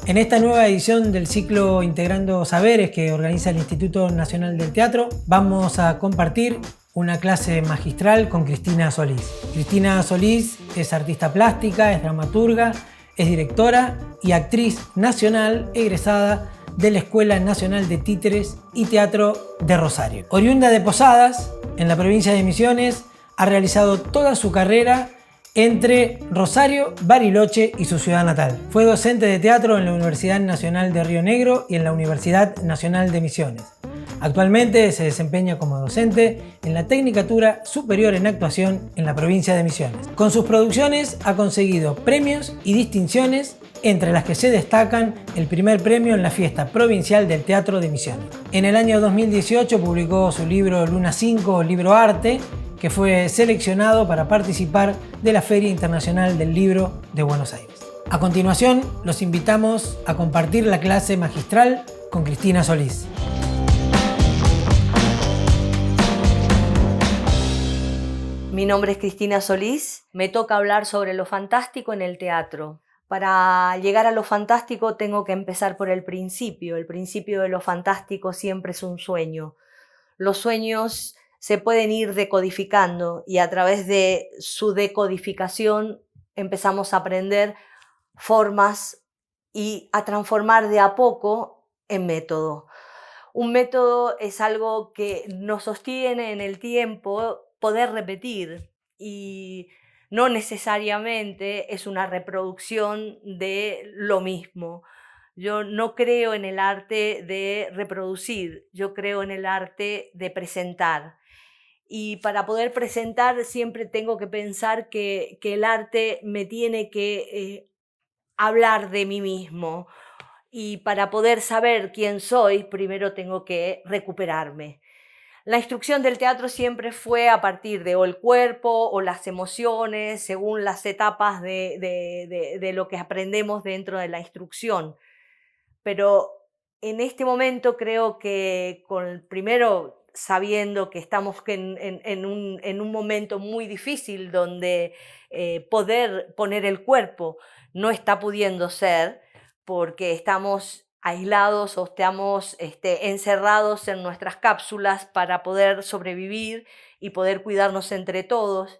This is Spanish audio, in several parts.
En esta nueva edición del ciclo Integrando Saberes que organiza el Instituto Nacional del Teatro, vamos a compartir una clase magistral con Cristina Solís. Cristina Solís es artista plástica, es dramaturga, es directora y actriz nacional egresada de la Escuela Nacional de Títeres y Teatro de Rosario. Oriunda de Posadas, en la provincia de Misiones, ha realizado toda su carrera entre Rosario, Bariloche y su ciudad natal. Fue docente de teatro en la Universidad Nacional de Río Negro y en la Universidad Nacional de Misiones. Actualmente se desempeña como docente en la Tecnicatura Superior en Actuación en la provincia de Misiones. Con sus producciones ha conseguido premios y distinciones, entre las que se destacan el primer premio en la Fiesta Provincial del Teatro de Misiones. En el año 2018 publicó su libro Luna 5, Libro Arte, que fue seleccionado para participar de la Feria Internacional del Libro de Buenos Aires. A continuación, los invitamos a compartir la clase magistral con Cristina Solís. Mi nombre es Cristina Solís. Me toca hablar sobre lo fantástico en el teatro. Para llegar a lo fantástico tengo que empezar por el principio. El principio de lo fantástico siempre es un sueño. Los sueños se pueden ir decodificando y a través de su decodificación empezamos a aprender formas y a transformar de a poco en método. Un método es algo que nos sostiene en el tiempo, poder repetir, y no necesariamente es una reproducción de lo mismo. Yo no creo en el arte de reproducir, yo creo en el arte de presentar. Y para poder presentar siempre tengo que pensar que el arte me tiene que hablar de mí mismo. Y para poder saber quién soy, primero tengo que recuperarme. La instrucción del teatro siempre fue a partir de o el cuerpo o las emociones, según las etapas de lo que aprendemos dentro de la instrucción. Pero en este momento creo que primero sabiendo que estamos en un momento muy difícil donde poder poner el cuerpo no está pudiendo ser, porque estamos aislados o estamos encerrados en nuestras cápsulas para poder sobrevivir y poder cuidarnos entre todos.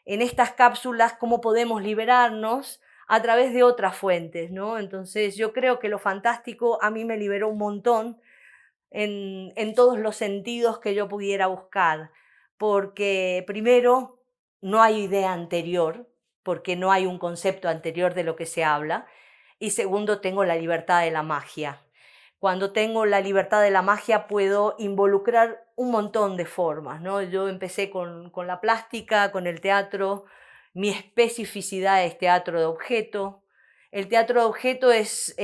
En estas cápsulas, ¿cómo podemos liberarnos? A través de otras fuentes, ¿no? Entonces yo creo que lo fantástico a mí me liberó un montón en todos los sentidos que yo pudiera buscar, porque primero no hay idea anterior, porque no hay un concepto anterior de lo que se habla, y segundo tengo la libertad de la magia. Cuando tengo la libertad de la magia puedo involucrar un montón de formas, ¿no? Yo empecé con la plástica, con el teatro. Mi especificidad es teatro de objeto. El teatro de objeto es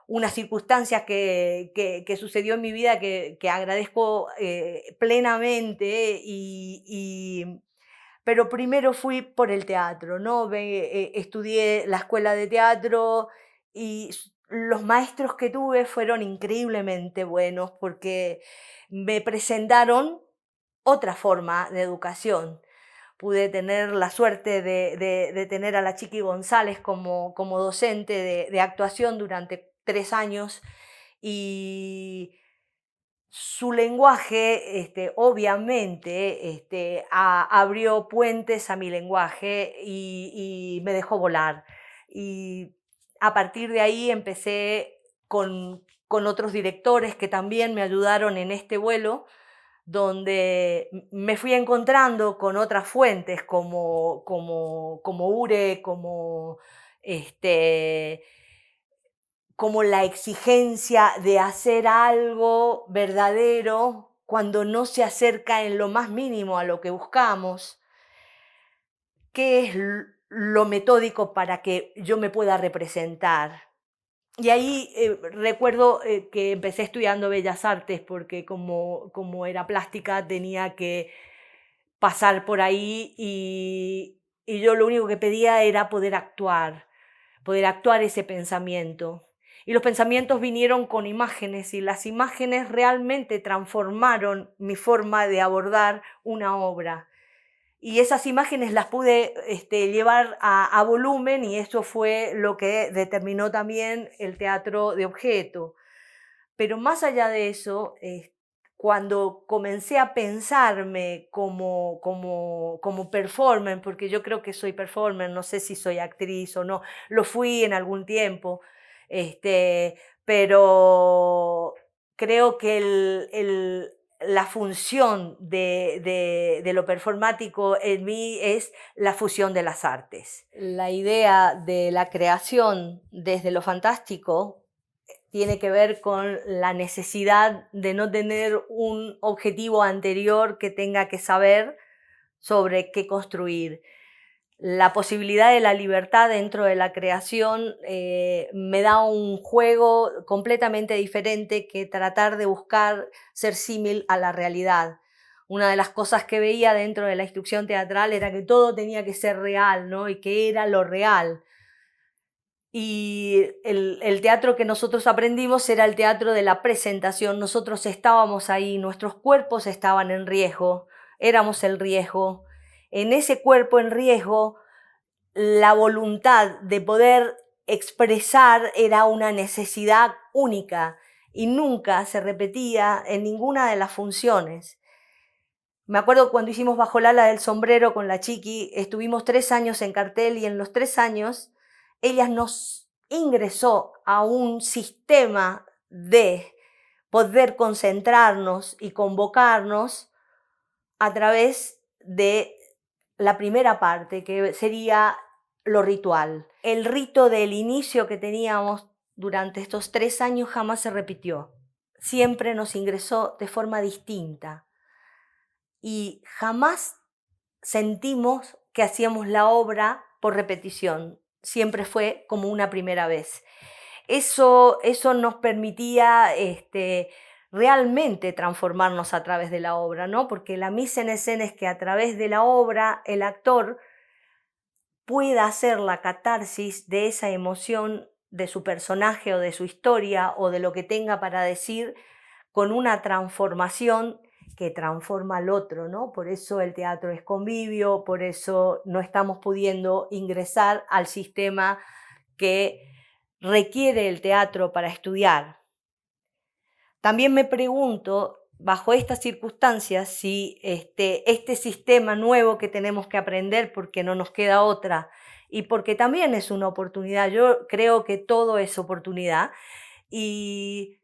una circunstancia que sucedió en mi vida que agradezco plenamente, pero primero fui por el teatro, ¿no? Estudié la escuela de teatro y los maestros que tuve fueron increíblemente buenos porque me presentaron otra forma de educación. Pude tener la suerte de tener a la Chiqui González como docente de actuación durante 3 años, y su lenguaje obviamente abrió puentes a mi lenguaje y me dejó volar. Y a partir de ahí empecé con otros directores que también me ayudaron en este vuelo, donde me fui encontrando con otras fuentes como Ure, este, como la exigencia de hacer algo verdadero cuando no se acerca en lo más mínimo a lo que buscamos. ¿Qué es lo metódico para que yo me pueda representar? Y ahí recuerdo que empecé estudiando Bellas Artes porque como era plástica tenía que pasar por ahí, y yo lo único que pedía era poder actuar ese pensamiento. Y los pensamientos vinieron con imágenes y las imágenes realmente transformaron mi forma de abordar una obra. y esas imágenes las pude llevar a volumen, y eso fue lo que determinó también el teatro de objeto. Pero más allá de eso, cuando comencé a pensarme como performer, porque yo creo que soy performer, no sé si soy actriz o no, lo fui en algún tiempo, pero creo que la función de lo performático en mí es la fusión de las artes. La idea de la creación desde lo fantástico tiene que ver con la necesidad de no tener un objetivo anterior que tenga que saber sobre qué construir. La posibilidad de la libertad dentro de la creación me da un juego completamente diferente que tratar de buscar ser símil a la realidad. Una de las cosas que veía dentro de la instrucción teatral era que todo tenía que ser real, ¿no? Y que era lo real. Y el teatro que nosotros aprendimos era el teatro de la presentación. Nosotros estábamos ahí, nuestros cuerpos estaban en riesgo, éramos el riesgo. En ese cuerpo en riesgo, la voluntad de poder expresar era una necesidad única y nunca se repetía en ninguna de las funciones. Me acuerdo cuando hicimos Bajo el ala del sombrero con la Chiqui, estuvimos 3 años en cartel, y en los 3 años ella nos ingresó a un sistema de poder concentrarnos y convocarnos a través de la primera parte, que sería lo ritual. El rito del inicio que teníamos durante estos 3 años jamás se repitió. Siempre nos ingresó de forma distinta y jamás sentimos que hacíamos la obra por repetición. Siempre fue como una primera vez. Eso nos permitía realmente transformarnos a través de la obra, ¿no? Porque la mise en escena es que a través de la obra el actor pueda hacer la catarsis de esa emoción de su personaje o de su historia o de lo que tenga para decir, con una transformación que transforma al otro, ¿no? Por eso el teatro es convivio, por eso no estamos pudiendo ingresar al sistema que requiere el teatro para estudiar. También me pregunto, bajo estas circunstancias, si este sistema nuevo que tenemos que aprender, porque no nos queda otra, y porque también es una oportunidad, yo creo que todo es oportunidad, y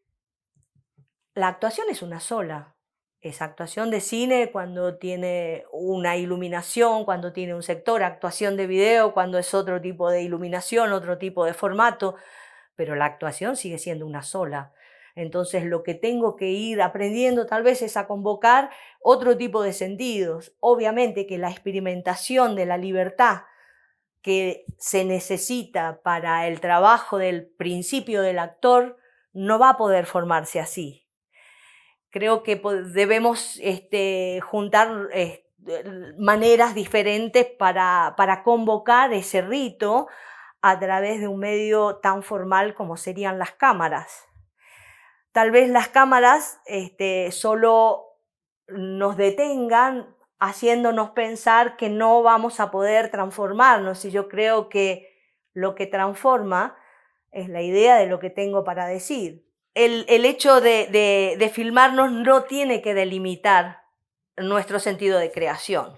la actuación es una sola. Es actuación de cine cuando tiene una iluminación, cuando tiene un sector, actuación de video cuando es otro tipo de iluminación, otro tipo de formato, pero la actuación sigue siendo una sola. Entonces lo que tengo que ir aprendiendo tal vez es a convocar otro tipo de sentidos. Obviamente que la experimentación de la libertad que se necesita para el trabajo del principio del actor no va a poder formarse así. Creo que debemos juntar maneras diferentes para convocar ese rito a través de un medio tan formal como serían las cámaras. Tal vez las cámaras solo nos detengan haciéndonos pensar que no vamos a poder transformarnos, y yo creo que lo que transforma es la idea de lo que tengo para decir. El hecho de filmarnos no tiene que delimitar nuestro sentido de creación.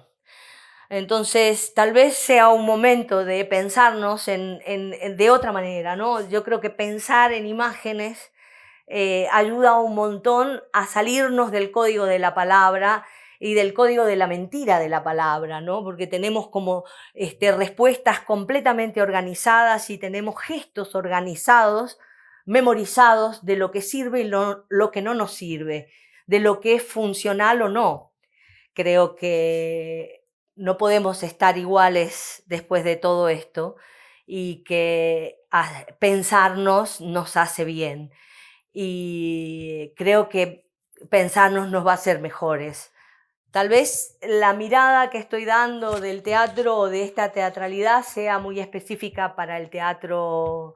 Entonces, tal vez sea un momento de pensarnos de otra manera, ¿no? Yo creo que pensar en imágenes ayuda un montón a salirnos del código de la palabra y del código de la mentira de la palabra, ¿no? Porque tenemos como respuestas completamente organizadas y tenemos gestos organizados, memorizados de lo que sirve y lo que no nos sirve, de lo que es funcional o no. Creo que no podemos estar iguales después de todo esto, y que pensarnos nos hace bien. Y creo que pensarnos nos va a hacer mejores. Tal vez la mirada que estoy dando del teatro o de esta teatralidad sea muy específica para el teatro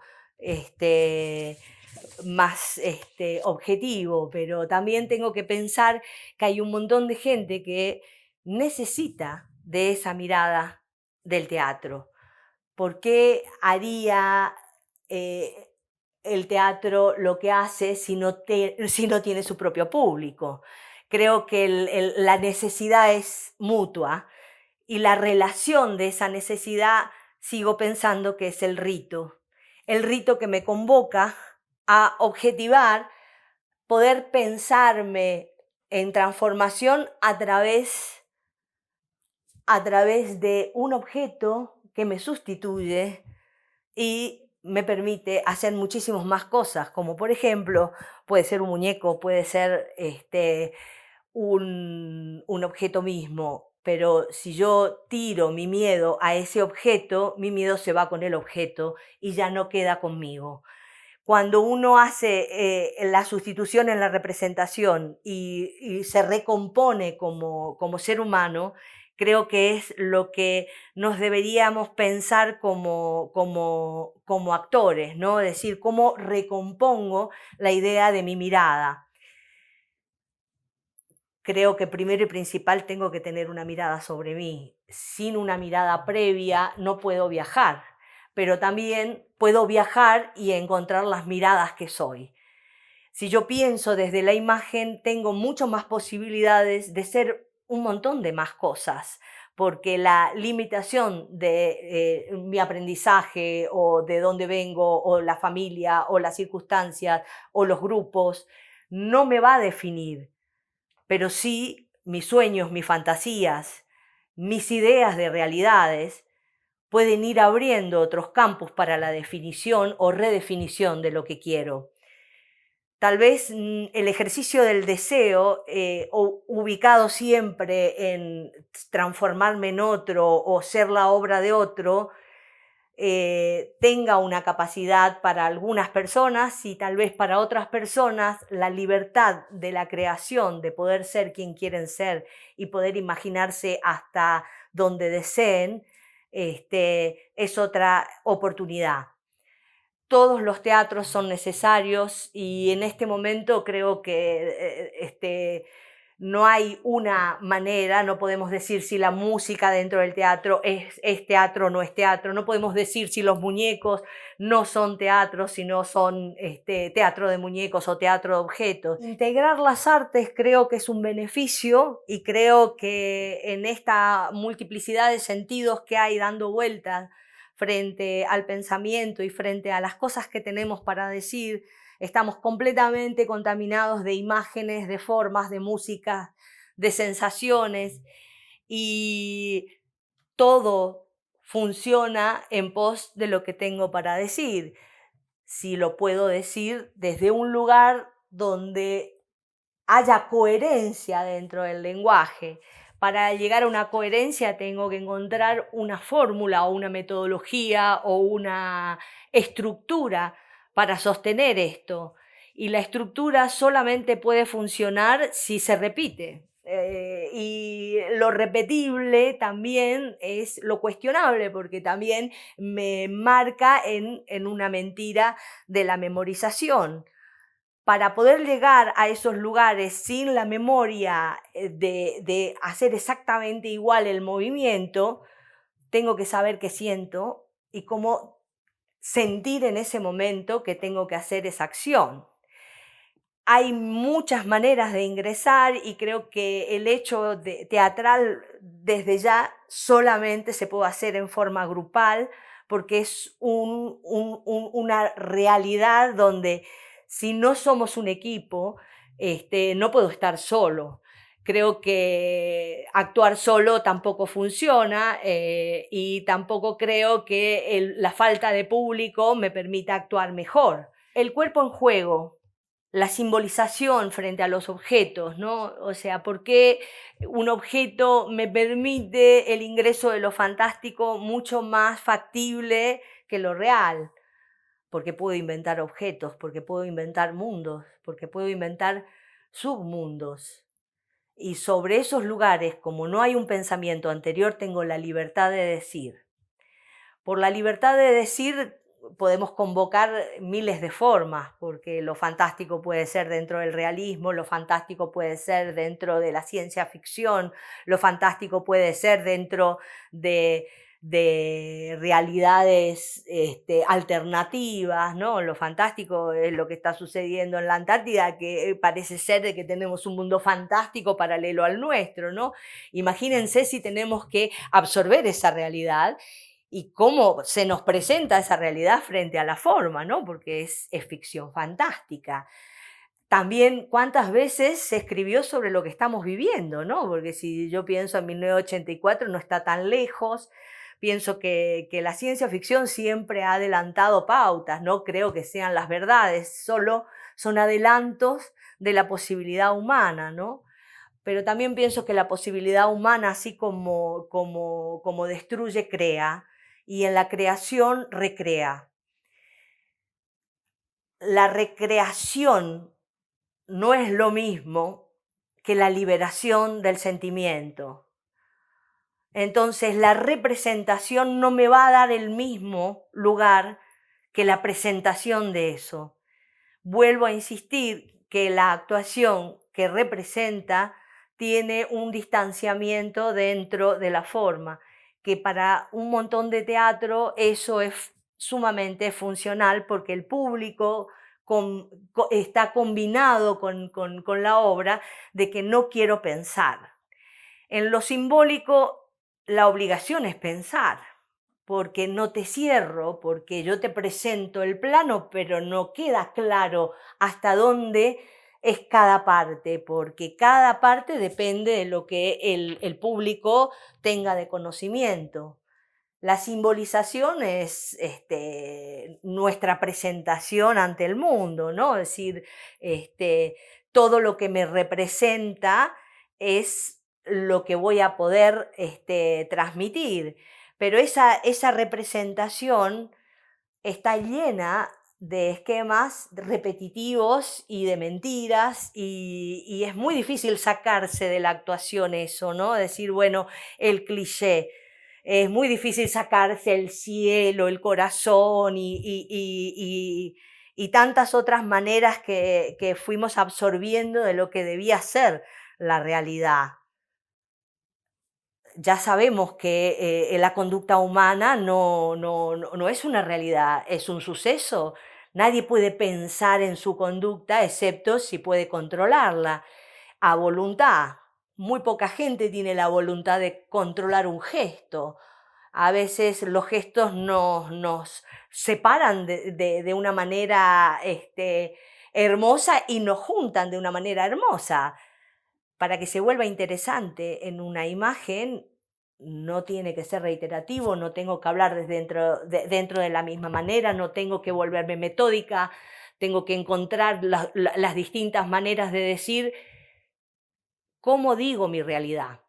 más objetivo, pero también tengo que pensar que hay un montón de gente que necesita de esa mirada del teatro. ¿Por qué haría el teatro lo que hace si no tiene su propio público? Creo que la necesidad es mutua y la relación de esa necesidad sigo pensando que es el rito que me convoca a objetivar, poder pensarme en transformación a través de un objeto que me sustituye y me permite hacer muchísimas más cosas, como por ejemplo, puede ser un muñeco, puede ser un objeto mismo, pero si yo tiro mi miedo a ese objeto, mi miedo se va con el objeto y ya no queda conmigo. Cuando uno hace la sustitución en la representación y se recompone como ser humano, creo que es lo que nos deberíamos pensar como actores, ¿no? Es decir, cómo recompongo la idea de mi mirada. Creo que primero y principal tengo que tener una mirada sobre mí. Sin una mirada previa no puedo viajar, pero también puedo viajar y encontrar las miradas que soy. Si yo pienso desde la imagen, tengo mucho más posibilidades de ser un montón de más cosas, porque la limitación de mi aprendizaje o de dónde vengo o la familia o las circunstancias o los grupos no me va a definir, pero sí mis sueños, mis fantasías, mis ideas de realidades pueden ir abriendo otros campos para la definición o redefinición de lo que quiero. Tal vez el ejercicio del deseo, ubicado siempre en transformarme en otro o ser la obra de otro, tenga una capacidad para algunas personas y tal vez para otras personas la libertad de la creación, de poder ser quien quieren ser y poder imaginarse hasta donde deseen, es otra oportunidad. Todos los teatros son necesarios y en este momento creo que no hay una manera, no podemos decir si la música dentro del teatro es teatro o no es teatro, no podemos decir si los muñecos no son teatro, si no son teatro de muñecos o teatro de objetos. Integrar las artes creo que es un beneficio y creo que en esta multiplicidad de sentidos que hay dando vueltas frente al pensamiento y frente a las cosas que tenemos para decir, estamos completamente contaminados de imágenes, de formas, de música, de sensaciones y todo funciona en pos de lo que tengo para decir. Si lo puedo decir desde un lugar donde haya coherencia dentro del lenguaje. Para llegar a una coherencia tengo que encontrar una fórmula o una metodología o una estructura para sostener esto. Y la estructura solamente puede funcionar si se repite. Y lo repetible también es lo cuestionable, porque también me marca en una mentira de la memorización. Para poder llegar a esos lugares sin la memoria de hacer exactamente igual el movimiento, tengo que saber qué siento y cómo sentir en ese momento que tengo que hacer esa acción. Hay muchas maneras de ingresar y creo que el hecho teatral desde ya solamente se puede hacer en forma grupal porque es una realidad donde si no somos un equipo, no puedo estar solo. Creo que actuar solo tampoco funciona y tampoco creo que la falta de público me permita actuar mejor. El cuerpo en juego, la simbolización frente a los objetos, ¿no? O sea, ¿por qué un objeto me permite el ingreso de lo fantástico mucho más factible que lo real? Porque puedo inventar objetos, porque puedo inventar mundos, porque puedo inventar submundos. Y sobre esos lugares, como no hay un pensamiento anterior, tengo la libertad de decir. Por la libertad de decir podemos convocar miles de formas, porque lo fantástico puede ser dentro del realismo, lo fantástico puede ser dentro de la ciencia ficción, lo fantástico puede ser dentro de realidades alternativas, ¿no? Lo fantástico es lo que está sucediendo en la Antártida, que parece ser de que tenemos un mundo fantástico paralelo al nuestro, ¿no? Imagínense si tenemos que absorber esa realidad y cómo se nos presenta esa realidad frente a la forma, ¿no? Porque es ficción fantástica. También cuántas veces se escribió sobre lo que estamos viviendo, ¿no? Porque si yo pienso en 1984 no está tan lejos, pienso que la ciencia ficción siempre ha adelantado pautas, no creo que sean las verdades, solo son adelantos de la posibilidad humana, ¿no? Pero también pienso que la posibilidad humana, así como destruye, crea, y en la creación recrea. La recreación no es lo mismo que la liberación del sentimiento. Entonces, la representación no me va a dar el mismo lugar que la presentación de eso. Vuelvo a insistir que la actuación que representa tiene un distanciamiento dentro de la forma, que para un montón de teatro eso es sumamente funcional porque el público está combinado con la obra de que no quiero pensar. En lo simbólico, la obligación es pensar, porque no te cierro, porque yo te presento el plano, pero no queda claro hasta dónde es cada parte, porque cada parte depende de lo que el público tenga de conocimiento. La simbolización es nuestra presentación ante el mundo, ¿no? Es decir, todo lo que me representa es lo que voy a poder transmitir. Pero esa representación está llena de esquemas repetitivos y de mentiras y es muy difícil sacarse de la actuación eso, ¿no? Decir, bueno, el cliché. Es muy difícil sacarse el cielo, el corazón y tantas otras maneras que fuimos absorbiendo de lo que debía ser la realidad. Ya sabemos que la conducta humana no es una realidad, es un suceso. Nadie puede pensar en su conducta excepto si puede controlarla a voluntad. Muy poca gente tiene la voluntad de controlar un gesto. A veces los gestos nos separan de una manera hermosa y nos juntan de una manera hermosa. Para que se vuelva interesante en una imagen, no tiene que ser reiterativo, no tengo que hablar dentro de la misma manera, no tengo que volverme metódica, tengo que encontrar las distintas maneras de decir cómo digo mi realidad,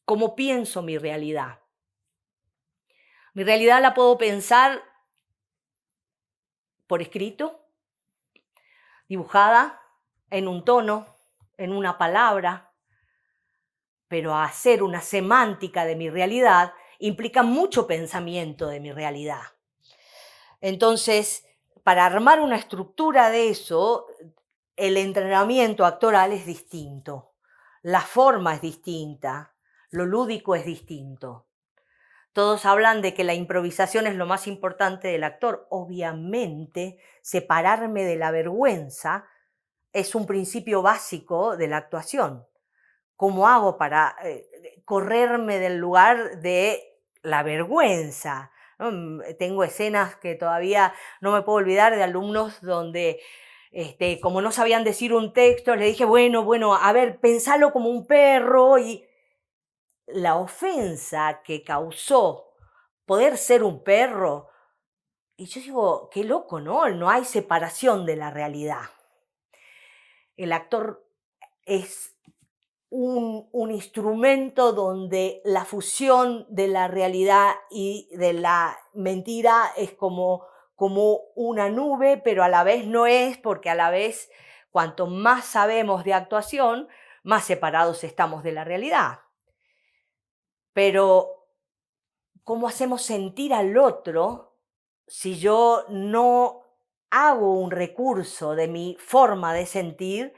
cómo pienso mi realidad. Mi realidad la puedo pensar por escrito, dibujada, en un tono, en una palabra, pero hacer una semántica de mi realidad implica mucho pensamiento de mi realidad. Entonces, para armar una estructura de eso, el entrenamiento actoral es distinto, la forma es distinta, lo lúdico es distinto. Todos hablan de que la improvisación es lo más importante del actor. Obviamente, separarme de la vergüenza es un principio básico de la actuación. ¿Cómo hago para correrme del lugar de la vergüenza? ¿No? Tengo escenas que todavía no me puedo olvidar de alumnos donde, como no sabían decir un texto, le dije, bueno, a ver, pensalo como un perro y la ofensa que causó poder ser un perro. Y yo digo, qué loco, ¿no? No hay separación de la realidad. El actor es un instrumento donde la fusión de la realidad y de la mentira es como una nube, pero a la vez no es, porque a la vez, cuanto más sabemos de actuación, más separados estamos de la realidad. Pero, ¿cómo hacemos sentir al otro si yo no hago un recurso de mi forma de sentir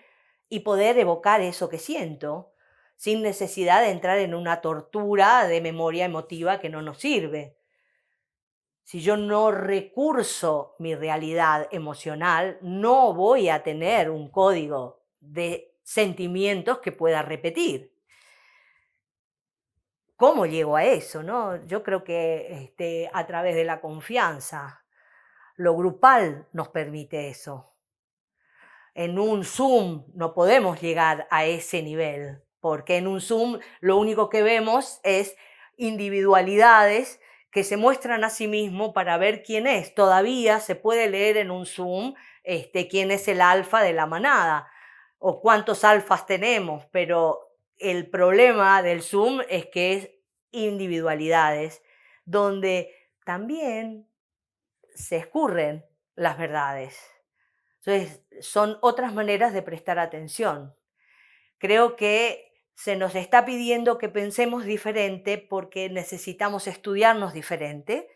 y poder evocar eso que siento, sin necesidad de entrar en una tortura de memoria emotiva que no nos sirve. Si yo no recurso mi realidad emocional, no voy a tener un código de sentimientos que pueda repetir. ¿Cómo llego a eso, no? Yo creo que a través de la confianza. Lo grupal nos permite eso. En un Zoom no podemos llegar a ese nivel, porque en un Zoom lo único que vemos es individualidades que se muestran a sí mismo para ver quién es. Todavía se puede leer en un Zoom quién es el alfa de la manada o cuántos alfas tenemos, pero el problema del Zoom es que es individualidades, donde también se escurren las verdades. Entonces, son otras maneras de prestar atención. Creo que se nos está pidiendo que pensemos diferente porque necesitamos estudiarnos diferente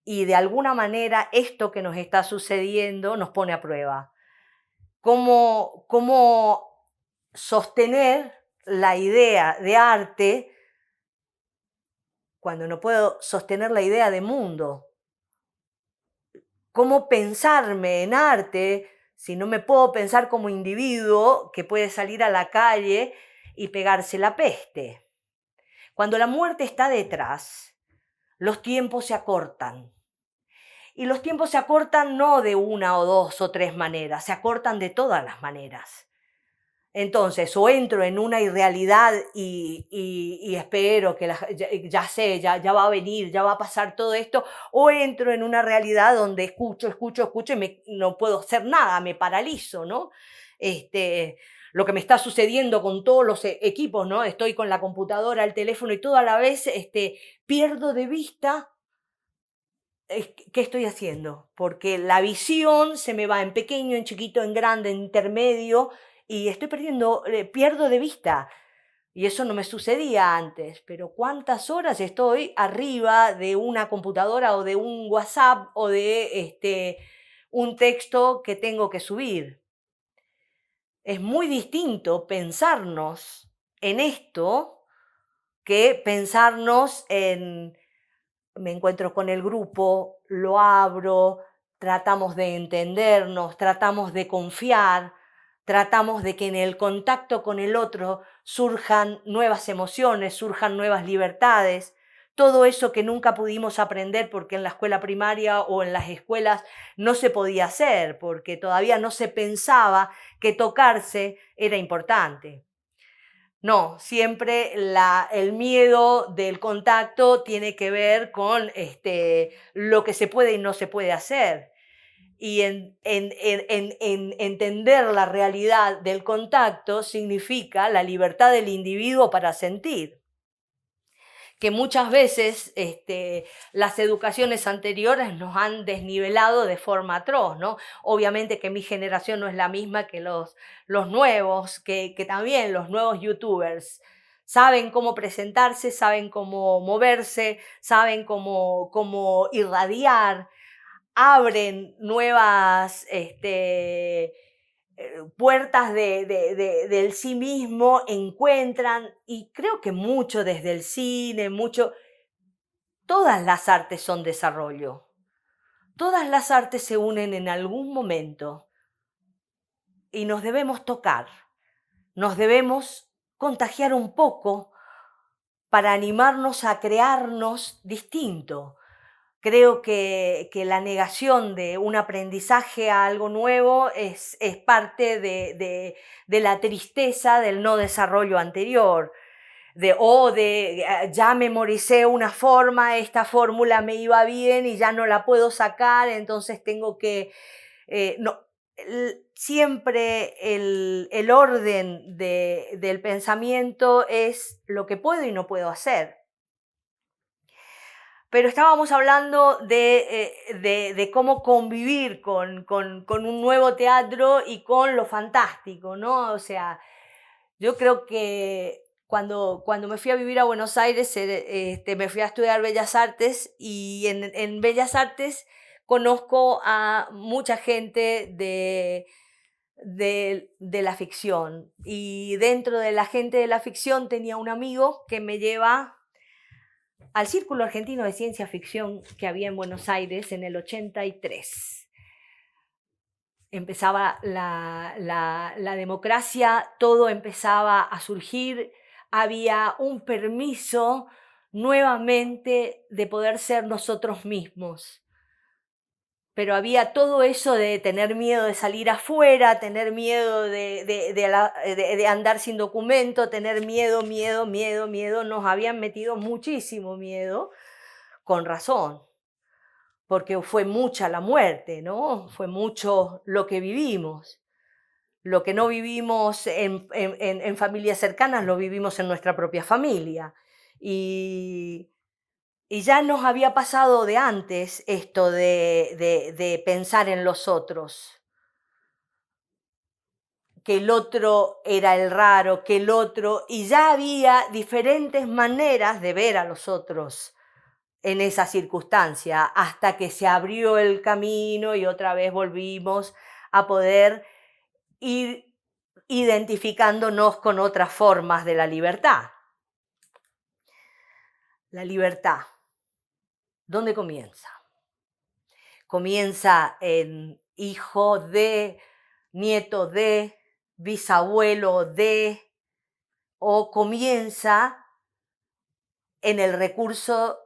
y de alguna manera esto que nos está sucediendo nos pone a prueba. ¿Cómo sostener la idea de arte cuando no puedo sostener la idea de mundo? ¿Cómo pensarme en arte si no me puedo pensar como individuo que puede salir a la calle y pegarse la peste? Cuando la muerte está detrás, los tiempos se acortan. Y los tiempos se acortan no de una o dos o tres maneras, se acortan de todas las maneras. Entonces, o entro en una irrealidad y espero que ya va a venir, ya va a pasar todo esto, o entro en una realidad donde escucho y no puedo hacer nada, me paralizo, ¿no? Lo que me está sucediendo con todos los equipos, ¿no? Estoy con la computadora, el teléfono y todo a la vez, pierdo de vista qué estoy haciendo, porque la visión se me va en pequeño, en chiquito, en grande, en intermedio, y pierdo de vista. Y eso no me sucedía antes, pero ¿cuántas horas estoy arriba de una computadora o de un WhatsApp o de un texto que tengo que subir? Es muy distinto pensarnos en esto que pensarnos en me encuentro con el grupo, lo abro, tratamos de entendernos, tratamos de confiar, tratamos de que en el contacto con el otro surjan nuevas emociones, surjan nuevas libertades, todo eso que nunca pudimos aprender porque en la escuela primaria o en las escuelas no se podía hacer, porque todavía no se pensaba que tocarse era importante. No, siempre el miedo del contacto tiene que ver con lo que se puede y no se puede hacer. Y en entender la realidad del contacto significa la libertad del individuo para sentir. Que muchas veces las educaciones anteriores nos han desnivelado de forma atroz, ¿no? Obviamente que mi generación no es la misma que los nuevos, que también los nuevos youtubers saben cómo presentarse, saben cómo moverse, saben cómo irradiar, abren nuevas puertas del sí mismo, encuentran, y creo que mucho desde el cine, todas las artes son desarrollo. Todas las artes se unen en algún momento y nos debemos tocar, nos debemos contagiar un poco para animarnos a crearnos distinto. Creo que la negación de un aprendizaje a algo nuevo es parte de la tristeza del no desarrollo anterior. Ya memoricé una forma, esta fórmula me iba bien y ya no la puedo sacar, entonces tengo que... no, siempre el orden del pensamiento es lo que puedo y no puedo hacer. Pero estábamos hablando de cómo convivir con un nuevo teatro y con lo fantástico, ¿no? O sea, yo creo que cuando me fui a vivir a Buenos Aires, me fui a estudiar Bellas Artes y en Bellas Artes conozco a mucha gente de la ficción, y dentro de la gente de la ficción tenía un amigo que me lleva al Círculo Argentino de Ciencia Ficción que había en Buenos Aires en el 83. Empezaba la democracia, todo empezaba a surgir, había un permiso nuevamente de poder ser nosotros mismos. Pero había todo eso de tener miedo de salir afuera, tener miedo de andar sin documento, tener miedo, nos habían metido muchísimo miedo, con razón, porque fue mucha la muerte, ¿no? Fue mucho lo que vivimos. Lo que no vivimos en familias cercanas, lo vivimos en nuestra propia familia. Y ya nos había pasado de antes esto de pensar en los otros, que el otro era el raro, que el otro, y ya había diferentes maneras de ver a los otros en esa circunstancia, hasta que se abrió el camino y otra vez volvimos a poder ir identificándonos con otras formas de la libertad. La libertad, ¿dónde comienza? Comienza en hijo de, nieto de, bisabuelo de, o comienza en el recurso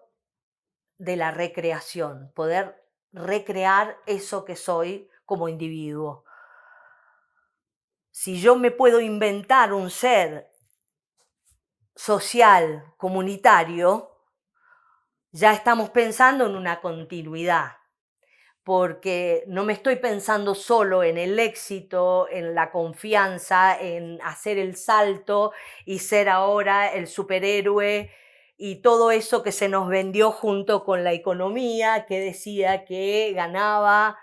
de la recreación, poder recrear eso que soy como individuo. Si yo me puedo inventar un ser social, comunitario, ya estamos pensando en una continuidad, porque no me estoy pensando solo en el éxito, en la confianza, en hacer el salto y ser ahora el superhéroe y todo eso que se nos vendió junto con la economía, que decía que ganaba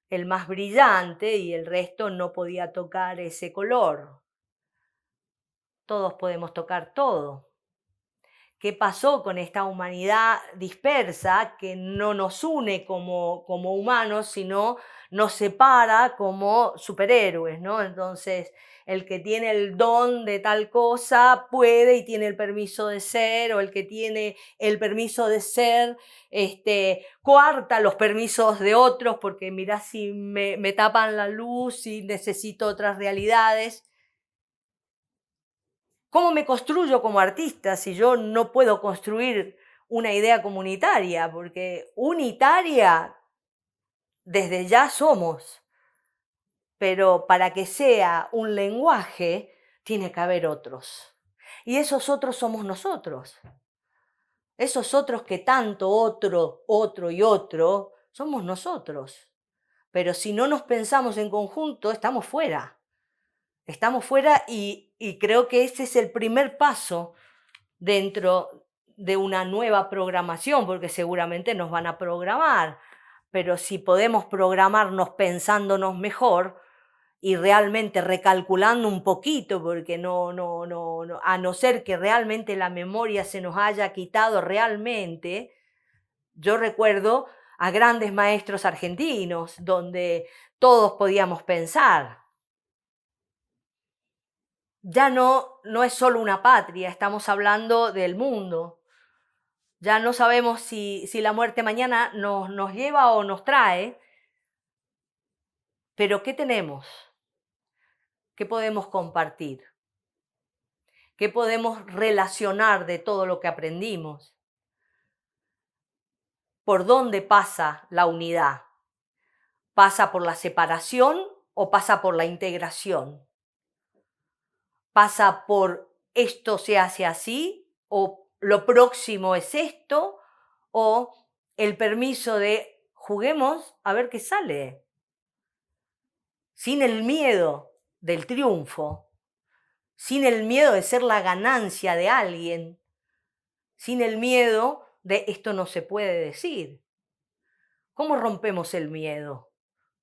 el más brillante y el resto no podía tocar ese color. Todos podemos tocar todo. ¿Qué pasó con esta humanidad dispersa que no nos une como humanos, sino nos separa como superhéroes, ¿no? Entonces, el que tiene el don de tal cosa puede y tiene el permiso de ser, o el que tiene el permiso de ser, coarta los permisos de otros, porque mirá si me tapan la luz y necesito otras realidades. ¿Cómo me construyo como artista si yo no puedo construir una idea comunitaria? Porque unitaria desde ya somos, pero para que sea un lenguaje tiene que haber otros. Y esos otros somos nosotros. Esos otros que tanto otro y otro, somos nosotros. Pero si no nos pensamos en conjunto, estamos fuera. Estamos fuera y creo que ese es el primer paso dentro de una nueva programación, porque seguramente nos van a programar, pero si podemos programarnos pensándonos mejor y realmente recalculando un poquito, porque a no ser que realmente la memoria se nos haya quitado realmente. Yo recuerdo a grandes maestros argentinos donde todos podíamos pensar. Ya no es solo una patria, estamos hablando del mundo. Ya no sabemos si la muerte mañana nos lleva o nos trae, pero ¿qué tenemos? ¿Qué podemos compartir? ¿Qué podemos relacionar de todo lo que aprendimos? ¿Por dónde pasa la unidad? ¿Pasa por la separación o pasa por la integración? ¿Pasa por esto se hace así o lo próximo es esto o el permiso de juguemos a ver qué sale? Sin el miedo del triunfo, sin el miedo de ser la ganancia de alguien, sin el miedo de esto no se puede decir. ¿Cómo rompemos el miedo?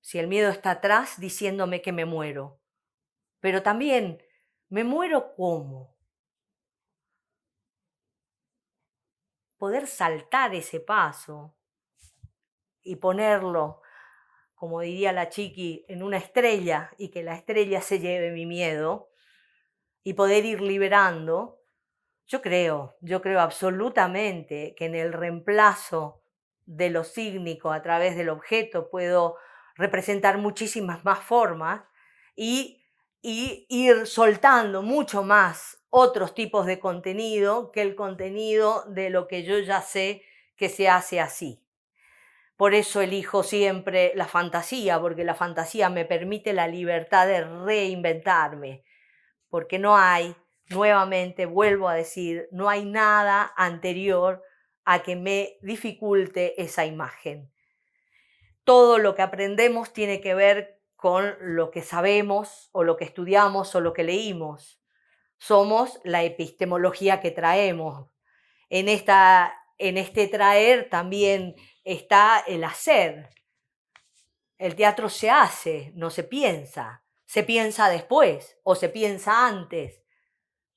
Si el miedo está atrás diciéndome que me muero. Pero también, ¿me muero cómo? Poder saltar ese paso. y ponerlo, como diría la Chiqui, en una estrella y que la estrella se lleve mi miedo y poder ir liberando, yo creo absolutamente que en el reemplazo de lo sígnico a través del objeto puedo representar muchísimas más formas y, y ir soltando mucho más otros tipos de contenido que el contenido de lo que yo ya sé que se hace así. Por eso elijo siempre la fantasía, porque la fantasía me permite la libertad de reinventarme, porque no hay, nuevamente vuelvo a decir, no hay nada anterior a que me dificulte esa imagen. Todo lo que aprendemos tiene que ver con lo que sabemos o lo que estudiamos o lo que leímos. Somos la epistemología que traemos. En este traer también está el hacer. El teatro se hace, no se piensa. Se piensa después o se piensa antes.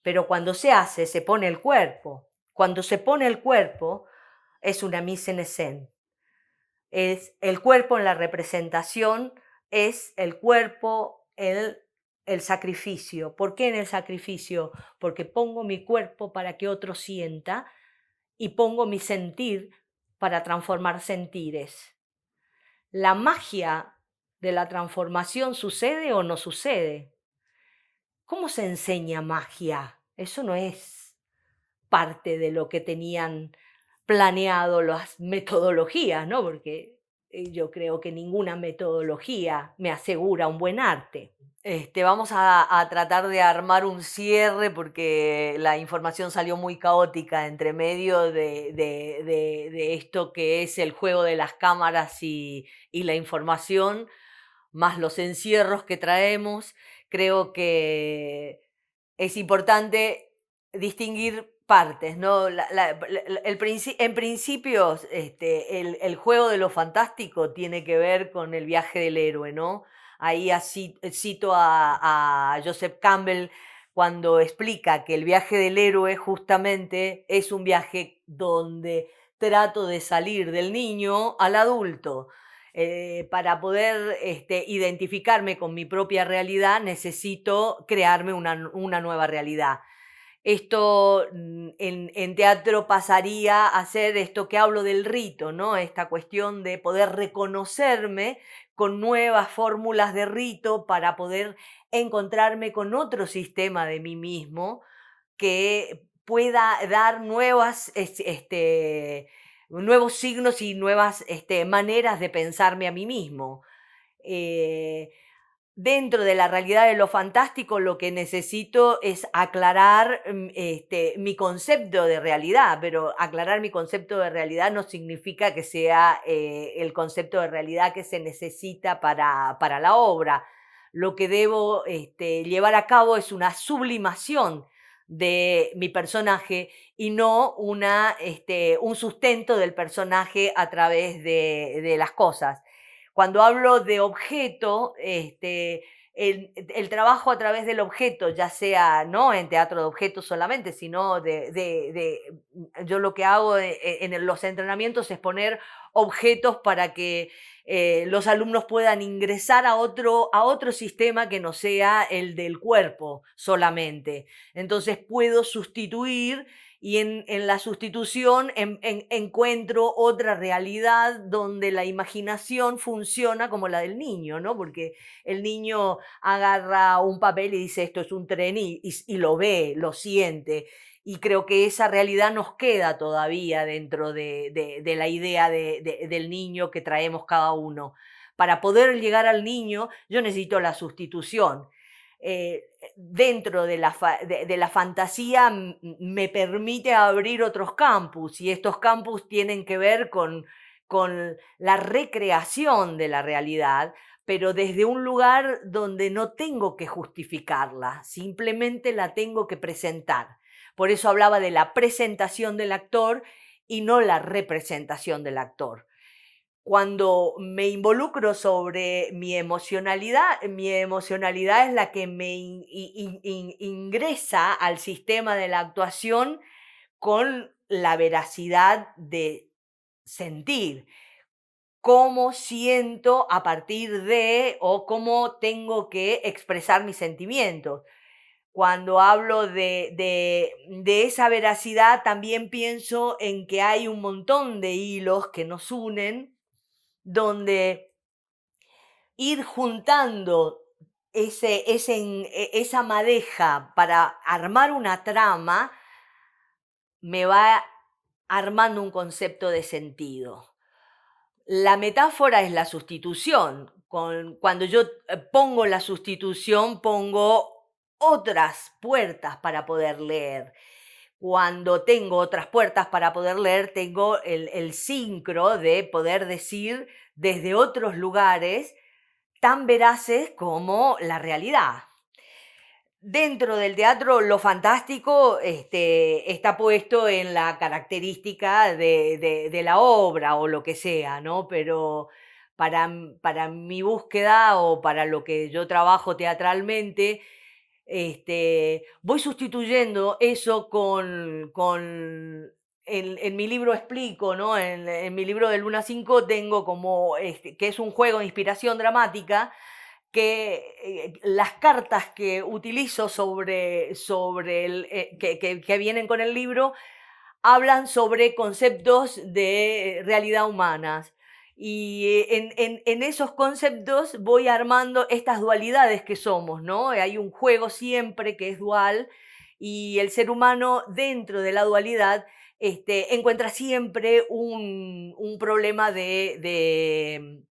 Pero cuando se hace, se pone el cuerpo. Cuando se pone el cuerpo, es una mise en scène. Es el cuerpo en la representación, es el cuerpo, el sacrificio. ¿Por qué en el sacrificio? Porque pongo mi cuerpo para que otro sienta y pongo mi sentir para transformar sentires. ¿La magia de la transformación sucede o no sucede? ¿Cómo se enseña magia? Eso no es parte de lo que tenían planeado las metodologías, ¿no? Porque yo creo que ninguna metodología me asegura un buen arte. Vamos a tratar de armar un cierre porque la información salió muy caótica entre medio de esto que es el juego de las cámaras y la información, más los encierros que traemos. Creo que es importante distinguir partes, ¿no? En principio, el juego de lo fantástico tiene que ver con el viaje del héroe, ¿no? Ahí así, cito a Joseph Campbell cuando explica que el viaje del héroe justamente es un viaje donde trato de salir del niño al adulto. Para poder identificarme con mi propia realidad, necesito crearme una nueva realidad. Esto en teatro pasaría a ser esto que hablo del rito, ¿no? Esta cuestión de poder reconocerme con nuevas fórmulas de rito para poder encontrarme con otro sistema de mí mismo que pueda dar nuevos signos y nuevas maneras de pensarme a mí mismo. Eh, Dentro de la realidad de lo fantástico, lo que necesito es aclarar mi concepto de realidad, pero aclarar mi concepto de realidad no significa que sea el concepto de realidad que se necesita para la obra. Lo que debo llevar a cabo es una sublimación de mi personaje y no un sustento del personaje a través de las cosas. Cuando hablo de objeto, el trabajo a través del objeto, ya sea no en teatro de objetos solamente, sino yo lo que hago en los entrenamientos es poner objetos para que los alumnos puedan ingresar a otro sistema que no sea el del cuerpo solamente. Entonces puedo sustituir y en la sustitución encuentro otra realidad donde la imaginación funciona como la del niño, ¿no? Porque el niño agarra un papel y dice esto es un tren y lo ve, lo siente. Y creo que esa realidad nos queda todavía dentro de la idea del niño que traemos cada uno. Para poder llegar al niño, yo necesito la sustitución. Dentro de la fantasía me permite abrir otros campus y estos campus tienen que ver con la recreación de la realidad, pero desde un lugar donde no tengo que justificarla, simplemente la tengo que presentar. Por eso hablaba de la presentación del actor y no la representación del actor. Cuando me involucro sobre mi emocionalidad es la que me ingresa al sistema de la actuación con la veracidad de sentir. cómo siento a partir de o cómo tengo que expresar mis sentimientos. Cuando hablo de esa veracidad, también pienso en que hay un montón de hilos que nos unen, donde ir juntando esa madeja para armar una trama me va armando un concepto de sentido. La metáfora es la sustitución. Cuando yo pongo la sustitución, pongo otras puertas para poder leer. Cuando tengo otras puertas para poder leer, tengo el sincro de poder decir desde otros lugares tan veraces como la realidad. Dentro del teatro, lo fantástico está puesto en la característica de la obra o lo que sea, ¿no? Pero para mi búsqueda o para lo que yo trabajo teatralmente, voy sustituyendo eso en mi libro explico, ¿no? En mi libro de Luna 5 tengo como, que es un juego de inspiración dramática, que las cartas que utilizo que vienen con el libro hablan sobre conceptos de realidad humanas. Y en esos conceptos voy armando estas dualidades que somos, ¿no? Hay un juego siempre que es dual y el ser humano dentro de la dualidad encuentra siempre un problema de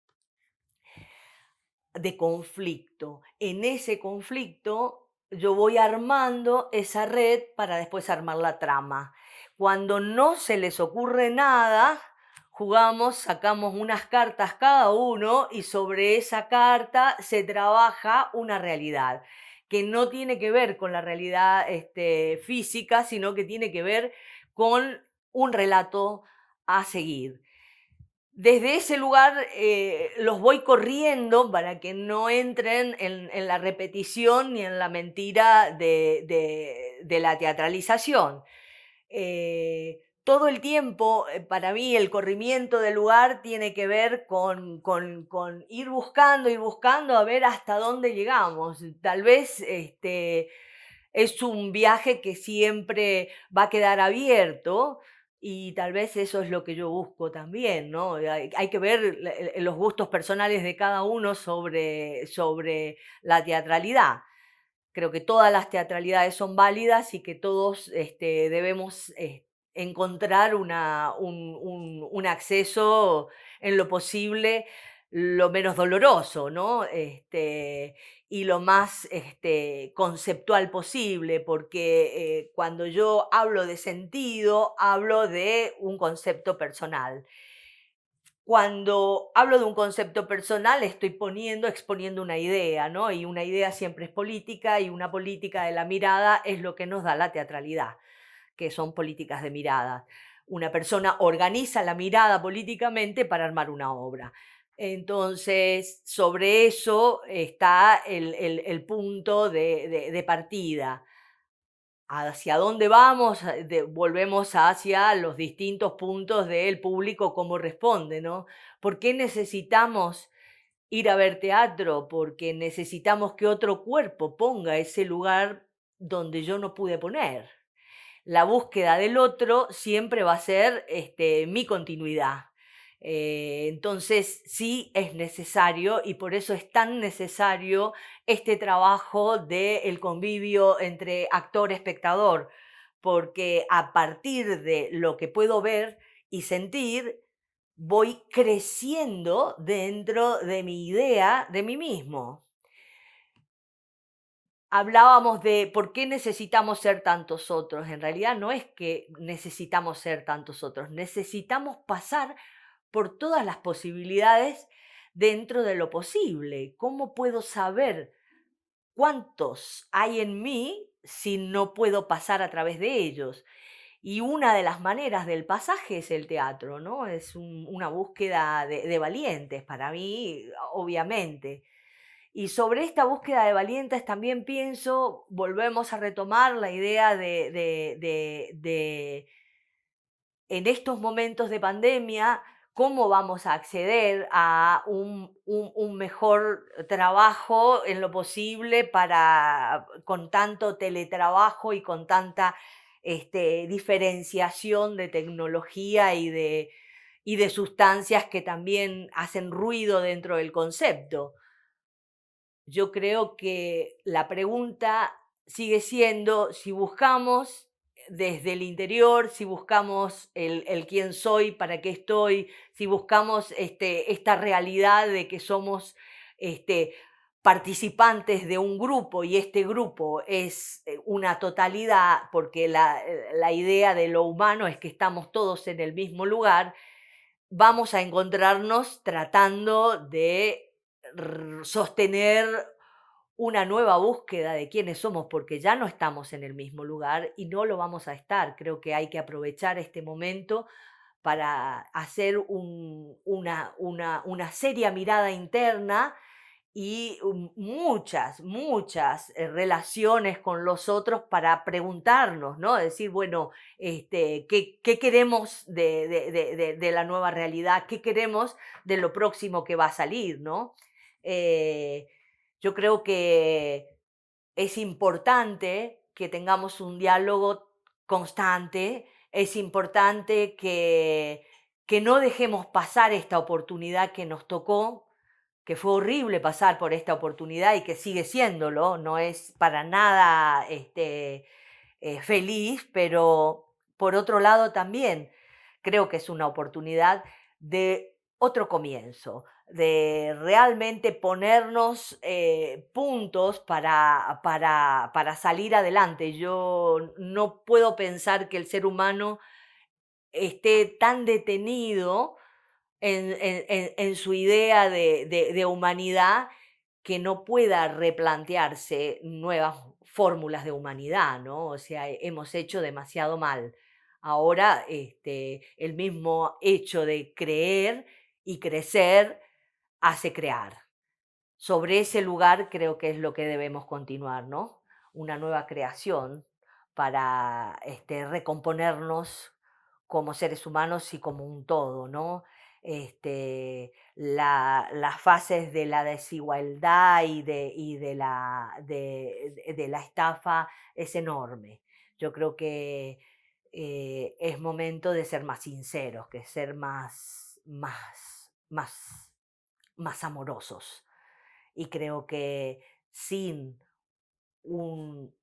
conflicto. En ese conflicto yo voy armando esa red para después armar la trama. Cuando no se les ocurre nada, jugamos, sacamos unas cartas cada uno y sobre esa carta se trabaja una realidad que no tiene que ver con la realidad física, sino que tiene que ver con un relato a seguir. Desde ese lugar los voy corriendo para que no entren en la repetición ni en la mentira de la teatralización. Todo el tiempo, para mí, el corrimiento del lugar tiene que ver con ir buscando a ver hasta dónde llegamos. Tal vez es un viaje que siempre va a quedar abierto y tal vez eso es lo que yo busco también, ¿no? Hay que ver los gustos personales de cada uno sobre la teatralidad. Creo que todas las teatralidades son válidas y que todos debemos encontrar un acceso en lo posible, lo menos doloroso, ¿no? Y lo más conceptual posible, porque cuando yo hablo de sentido, hablo de un concepto personal. Cuando hablo de un concepto personal, estoy exponiendo una idea, ¿no? Y una idea siempre es política y una política de la mirada es lo que nos da la teatralidad, que son políticas de mirada. Una persona organiza la mirada políticamente para armar una obra. Entonces, sobre eso está el punto de partida. ¿Hacia dónde vamos? Volvemos hacia los distintos puntos del público, cómo responde, ¿no? ¿Por qué necesitamos ir a ver teatro? Porque necesitamos que otro cuerpo ponga ese lugar donde yo no pude poner. La búsqueda del otro siempre va a ser mi continuidad. Entonces sí es necesario y por eso es tan necesario este trabajo del convivio entre actor-espectador, porque a partir de lo que puedo ver y sentir, voy creciendo dentro de mi idea de mí mismo. Hablábamos de por qué necesitamos ser tantos otros. En realidad no es que necesitamos ser tantos otros, necesitamos pasar por todas las posibilidades dentro de lo posible. ¿Cómo puedo saber cuántos hay en mí si no puedo pasar a través de ellos? Y una de las maneras del pasaje es el teatro, ¿no? Es una búsqueda de valientes, para mí, obviamente. Y sobre esta búsqueda de valientes también pienso, volvemos a retomar la idea en estos momentos de pandemia, cómo vamos a acceder a un mejor trabajo en lo posible con tanto teletrabajo y con tanta diferenciación de tecnología y de sustancias que también hacen ruido dentro del concepto. Yo creo que la pregunta sigue siendo si buscamos desde el interior, si buscamos el quién soy, para qué estoy, si buscamos esta realidad de que somos este, participantes de un grupo y este grupo es una totalidad, porque la idea de lo humano es que estamos todos en el mismo lugar, vamos a encontrarnos tratando de sostener una nueva búsqueda de quiénes somos, porque ya no estamos en el mismo lugar y no lo vamos a estar. Creo que hay que aprovechar este momento para hacer una seria mirada interna y muchas relaciones con los otros para preguntarnos, ¿no? Decir, bueno, ¿qué queremos de la nueva realidad? ¿Qué queremos de lo próximo que va a salir, ¿no? Eh, yo creo que es importante que tengamos un diálogo constante, es importante que no dejemos pasar esta oportunidad que nos tocó, que fue horrible pasar por esta oportunidad y que sigue siéndolo, no es para nada feliz, pero por otro lado también creo que es una oportunidad de otro comienzo, de realmente ponernos puntos para salir adelante. Yo no puedo pensar que el ser humano esté tan detenido en su idea de humanidad que no pueda replantearse nuevas fórmulas de humanidad, ¿no? O sea, hemos hecho demasiado mal. Ahora, el mismo hecho de creer y crecer hace crear. Sobre ese lugar creo que es lo que debemos continuar, ¿no? Una nueva creación para recomponernos como seres humanos y como un todo, ¿no? Las fases de la desigualdad y de la estafa es enorme. Yo creo que es momento de ser más sinceros, que ser más amorosos. Y creo que sin un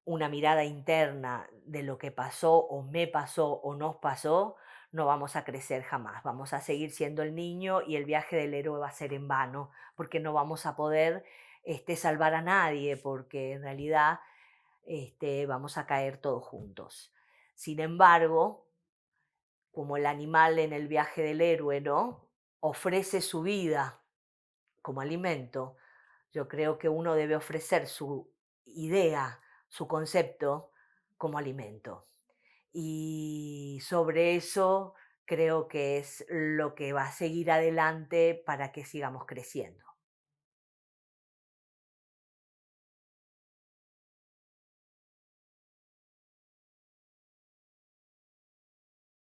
una mirada interna de lo que pasó o me pasó o nos pasó, no vamos a crecer jamás. Vamos a seguir siendo el niño y el viaje del héroe va a ser en vano, porque no vamos a poder salvar a nadie, porque en realidad vamos a caer todos juntos. Sin embargo, como el animal en el viaje del héroe, ¿no? Ofrece su vida como alimento, yo creo que uno debe ofrecer su idea, su concepto como alimento. Y sobre eso creo que es lo que va a seguir adelante para que sigamos creciendo.